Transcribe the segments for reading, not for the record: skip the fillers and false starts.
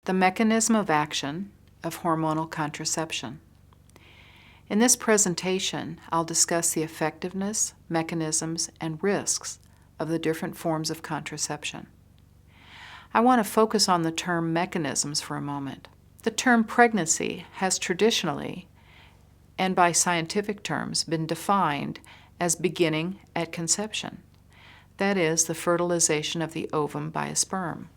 the mechanism of action of hormonal contraception. In this presentation, I'll discuss the effectiveness, mechanisms, and risks of the different forms of contraception. I want to focus on the term mechanisms for a moment. The term pregnancy has traditionally, and by scientific terms, been defined as beginning at conception. That is, the fertilization of the ovum by a sperm.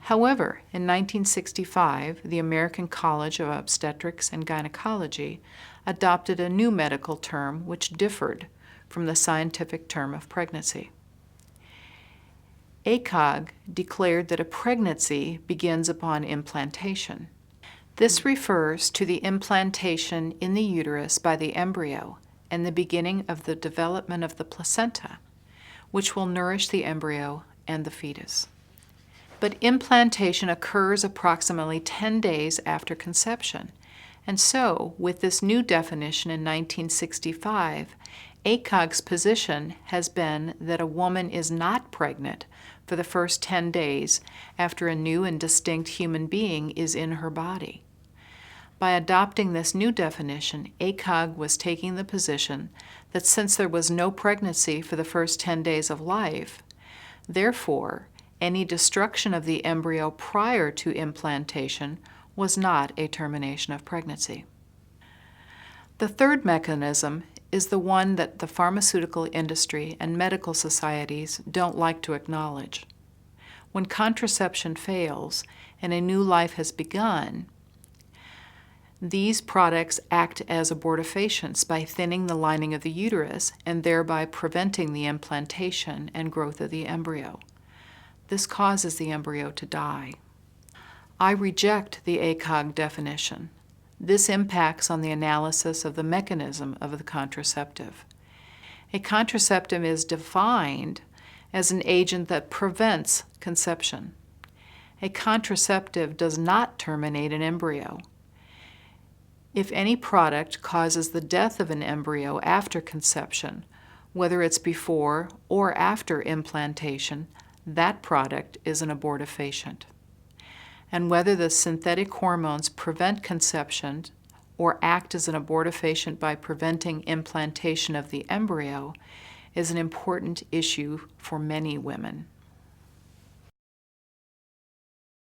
However, in 1965, the American College of Obstetrics and Gynecology adopted a new medical term which differed from the scientific term of pregnancy. ACOG declared that a pregnancy begins upon implantation. This refers to the implantation in the uterus by the embryo and the beginning of the development of the placenta, which will nourish the embryo and the fetus. But implantation occurs approximately 10 days after conception, and so, with this new definition in 1965, ACOG's position has been that a woman is not pregnant for the first 10 days after a new and distinct human being is in her body. By adopting this new definition, ACOG was taking the position that since there was no pregnancy for the first 10 days of life, therefore, any destruction of the embryo prior to implantation was not a termination of pregnancy. The third mechanism is the one that the pharmaceutical industry and medical societies don't like to acknowledge. When contraception fails and a new life has begun, these products act as abortifacients by thinning the lining of the uterus and thereby preventing the implantation and growth of the embryo. This causes the embryo to die. I reject the ACOG definition. This impacts on the analysis of the mechanism of the contraceptive. A contraceptive is defined as an agent that prevents conception. A contraceptive does not terminate an embryo. If any product causes the death of an embryo after conception, whether it's before or after implantation, that product is an abortifacient. And whether the synthetic hormones prevent conception or act as an abortifacient by preventing implantation of the embryo is an important issue for many women.